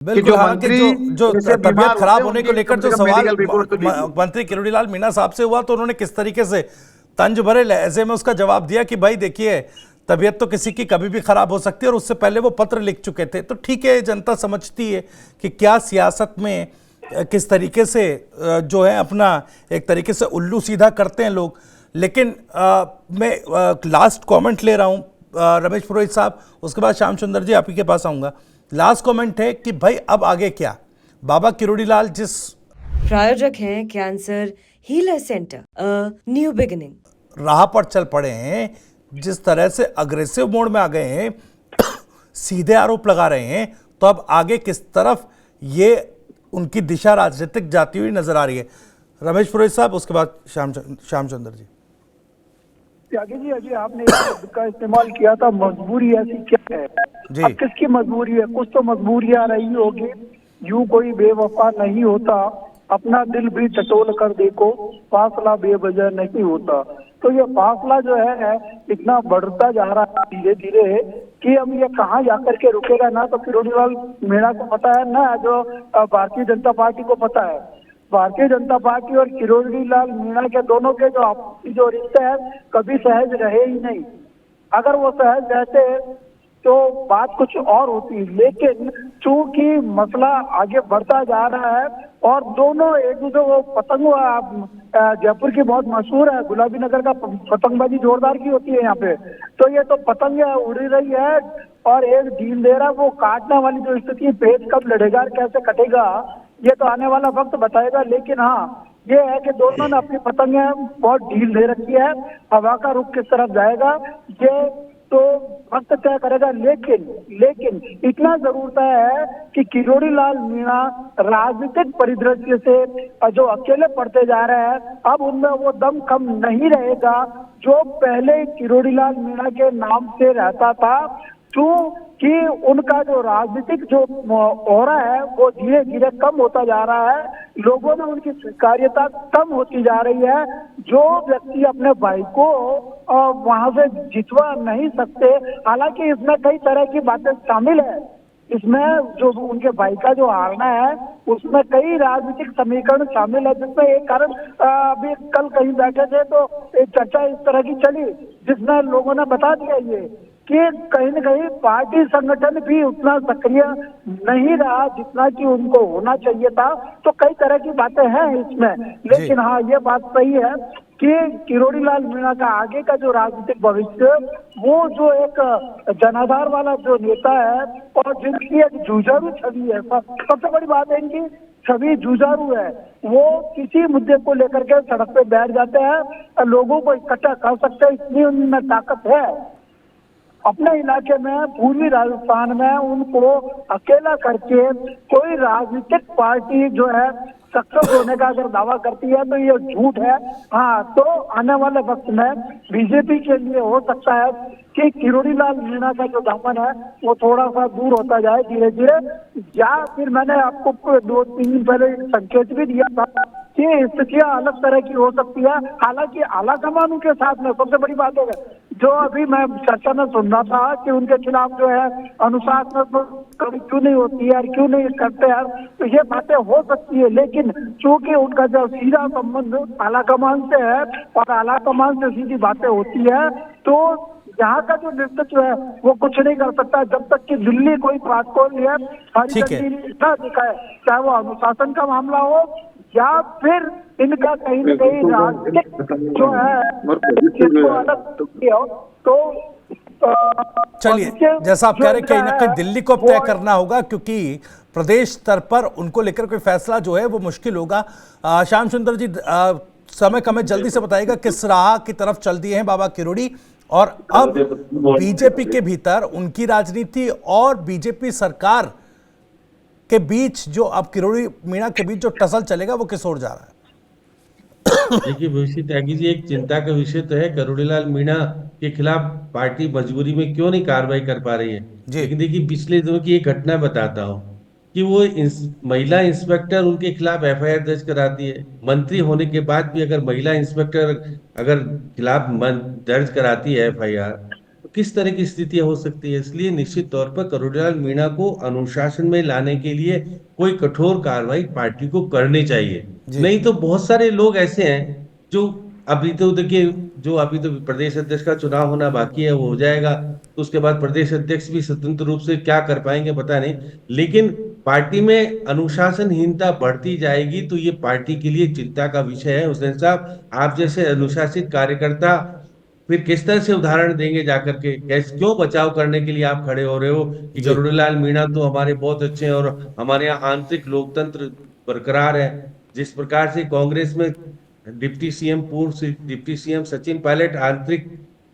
कि बिल्कुल। जो हालांकि मंत्री जो जैसे तबीयत बीमार खराब होते हैं होने को उनकी लेकर कम जो से कम सवाल मेडिकल रिपोर्ट तो दीजिए। मंत्री किरोड़ीलाल मीणा साहब से हुआ, तो उन्होंने किस तरीके से तंज भरे लहजे में उसका जवाब दिया कि भाई देखिए, तबीयत तो किसी की कभी भी खराब हो सकती है, और उससे पहले वो पत्र लिख चुके थे। तो ठीक है, जनता समझती है कि क्या सियासत में किस तरीके से जो है अपना एक तरीके से उल्लू सीधा करते हैं लोग। लेकिन मैं लास्ट कमेंट ले रहा हूं, रमेश पुरोहित साहब, उसके बाद श्याम सुंदर जी आप ही के पास आऊंगा। लास्ट कमेंट है कि भाई अब आगे क्या? बाबा किरोड़ीलाल जिस प्रायोजक हैं cancer healer centre, a new beginning, राह पर चल पड़े हैं, जिस तरह से अग्रेसिव मोड में आ गए हैं, सीधे आरोप लगा रहे हैं, तो अब आगे किस तरफ ये उनकी दिशा राजनीतिक जाती हुई नजर आ रही है? रमेश पुरोहित साहब, उसके बाद श्याम सुंदर जी। त्यागी जी, अजय आपने एक शब्द का इस्तेमाल किया था, मजबूरी ऐसी क्या है। जी। अब किसकी मजबूरी है? कुछ तो मजबूरियां रही होगी। यूं कोई बेवफा नहीं होता, अपना दिल भी टटोल कर देखो, फासला बेवजह नहीं होता। तो ये फासला जो है इतना बढ़ता जा रहा है धीरे धीरे कि अब ये कहाँ जाकर के रुकेगा, ना तो किरोड़ीलाल मीणा को पता है, ना जो भारतीय जनता पार्टी को पता है। भारतीय जनता पार्टी और किरोड़ीलाल मीणा के दोनों के जो आपसी जो रिश्ते हैं कभी सहज रहे ही नहीं। अगर वो सहज रहते तो बात कुछ और होती, लेकिन चूंकि मसला आगे बढ़ता जा रहा है और दोनों एक दूसरे को पतंग, जयपुर की बहुत मशहूर है, गुलाबी नगर का पतंगबाजी जोरदार की होती है यहाँ पे। तो ये तो पतंग उड़ रही है और एक ढील दे रहा है, वो काटने वाली जो स्थिति, पेच कब लड़ेगा और कैसे कटेगा ये तो आने वाला वक्त बताएगा। लेकिन हाँ, ये है कि दोनों ने अपनी पतंगे बहुत ढील दे रखी है, हवा का रुख किस तरफ जाएगा ये तो वक्त तय करेगा। लेकिन इतना जरूर तय है कि किरोड़ीलाल मीणा राजनीतिक परिदृश्य से जो अकेले पड़ते जा रहे हैं, अब उनमें वो दम कम नहीं रहेगा जो पहले किरोड़ीलाल मीणा के नाम से रहता था। क्योंकि उनका जो राजनीतिक जो ओरा है वो धीरे धीरे कम होता जा रहा है, लोगों में उनकी स्वीकार्यता कम होती जा रही है। जो व्यक्ति अपने भाई को वहां से जितवा नहीं सकते, हालांकि इसमें कई तरह की बातें शामिल है, इसमें जो उनके भाई का जो हारना है उसमें कई राजनीतिक समीकरण शामिल है, जिसमें एक कारण अभी कल कहीं बैठे थे तो एक चर्चा इस तरह की चली जिसमें लोगों ने बता दिया ये कि कहीं न कहीं पार्टी संगठन भी उतना सक्रिय नहीं रहा जितना कि उनको होना चाहिए था। तो कई तरह की बातें हैं इसमें, लेकिन हाँ ये बात सही है कि किरोड़ीलाल मीणा का आगे का जो राजनीतिक भविष्य, वो जो एक जनाधार वाला जो नेता है और जिनकी एक जुझारू छवि है, सबसे बड़ी बात है इनकी छवि जुझारू है। वो किसी मुद्दे को लेकर के सड़क पे बैठ जाते हैं, लोगों को इकट्ठा कर सकते हैं, इतनी उनमें ताकत है। अपने इलाके में पूर्वी राजस्थान में उनको अकेला करके कोई राजनीतिक पार्टी जो है सक्सेस होने का अगर दावा करती है तो ये झूठ है। हाँ, तो आने वाले वक्त में बीजेपी के लिए हो सकता है कि किरोड़ीलाल मीणा का जो दामन है वो थोड़ा सा दूर होता जाए धीरे धीरे, या फिर मैंने आपको 2-3 दिन पहले संकेत भी दिया था कि स्थितियां अलग तरह की हो सकती है। हालांकि आलाकमान के साथ में सबसे बड़ी बात है जो अभी मैं चर्चा में सुन रहा था कि उनके खिलाफ जो है अनुशासनात्मक कभी क्यों नहीं होती है और क्यों नहीं करते हैं, तो ये बातें हो सकती है। लेकिन चूंकि उनका जो सीधा संबंध आलाकमान से है और आलाकमान से सीधी बातें होती है, तो यहाँ का जो नेतृत्व है वो कुछ नहीं कर सकता जब तक कि दिल्ली कोई बात को लिए हरी झंडी न दिखाए, चाहे वो अनुशासन का मामला हो या फिर इनका कहीं न कहीं राजनीतिक जो है अलग हो। तो चलिए, जैसा आप कह रहे हैं कहीं ना कहीं दिल्ली को अब तय करना होगा, क्योंकि प्रदेश स्तर पर उनको लेकर कोई फैसला जो है वो मुश्किल होगा। श्याम सुंदर जी, समय कम है, जल्दी से बताइएगा किस राह की तरफ चल दिए हैं बाबा किरोड़ी, और अब बीजेपी के भीतर उनकी राजनीति और बीजेपी सरकार के बीच जो अब किरोड़ी मीणा के बीच जो टसल चलेगा वो किस ओर जा रहा है? देखिए भविष्य त्यागी जी, एक चिंता का विषय तो है किरोड़ीलाल मीणा के खिलाफ पार्टी मजबूरी में क्यों नहीं कार्रवाई कर पा रही है। लेकिन देखिए पिछले दिनों की एक घटना बताता हूँ कि वो महिला इंस्पेक्टर उनके खिलाफ एफआईआर दर्ज कराती है। मंत्री होने के बाद भी अगर महिला इंस्पेक्टर अगर खिलाफ दर्ज कराती है एफआईआर, किस तरह की स्थितियां हो सकती है। इसलिए निश्चित तौर पर करोड़ीलाल मीणा को अनुशासन में लाने के लिए कोई कठोर कार्रवाई पार्टी को करनी चाहिए। जी नहीं तो बहुत सारे लोग ऐसे हैं जो अभी तो देखिए, जो अभी तो प्रदेश अध्यक्ष का चुनाव होना बाकी है, वो हो जाएगा तो उसके बाद प्रदेश अध्यक्ष भी स्वतंत्र रूप से क्या कर पाएंगे पता नहीं। लेकिन पार्टी में अनुशासनहीनता बढ़ती जाएगी तो ये पार्टी के लिए चिंता का विषय है। हुसैन साहब, आप जैसे अनुशासित कार्यकर्ता फिर किस तरह से उदाहरण देंगे जाकर के, कैसे क्यों बचाव करने के लिए आप खड़े हो रहे हो कि जी करुणीलाल मीणा तो हमारे बहुत अच्छे हैं और हमारे यहाँ आंतरिक लोकतंत्र बरकरार है। जिस प्रकार से कांग्रेस में deputy CM, deputy CM Sachin Pilot आंतरिक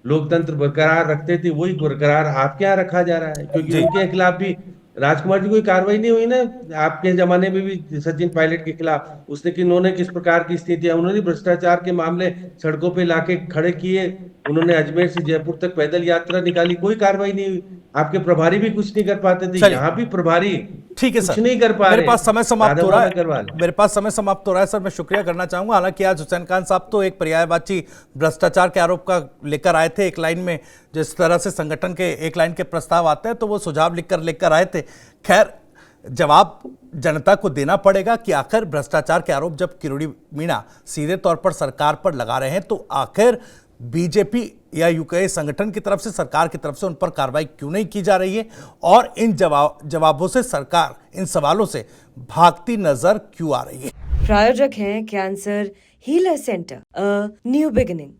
लोकतंत्र बरकरार रखते थे, वही बरकरार आपके यहाँ रखा जा रहा है। क्योंकि जी उनके खिलाफ भी राजकुमार जी कोई कार्रवाई नहीं हुई ना आपके जमाने में भी सचिन पायलट के खिलाफ। उसने कि उन्होंने किस प्रकार की स्थितियां, उन्होंने भ्रष्टाचार के मामले सड़कों पे लाके खड़े किए, उन्होंने अजमेर से जयपुर तक पैदल यात्रा निकाली, कोई कार्रवाई नहीं हुई। आपके प्रभारी भी कुछ नहीं कर पाते थे, चलिए यहाँ भी प्रभारी ठीक है कुछ सर, नहीं कर पा मेरे रहे। पास समय समाप्त हो राधा रहा मोहन अग्रवाल। है, मेरे पास समय समाप्त हो रहा है सर। मैं शुक्रिया करना चाहूंगा। हालांकि आज हुसैन खान साहब तो एक पर्यायवाची भ्रष्टाचार के आरोप का लेकर आए थे। एक लाइन में जिस तरह से संगठन के एक लाइन के प्रस्ताव आते हैं तो वो सुझाव लेकर आए थे। खैर, जवाब जनता को देना पड़ेगा कि आखिर भ्रष्टाचार के आरोप जब किरोड़ी मीणा सीधे तौर पर सरकार पर लगा रहे हैं तो आखिर बीजेपी या यूके संगठन की तरफ से, सरकार की तरफ से उन पर कार्रवाई क्यों नहीं की जा रही है, और इन जवाबों से सरकार इन सवालों से भागती नजर क्यों आ रही है। प्रायोजक हैं cancer healer centre, a new beginning.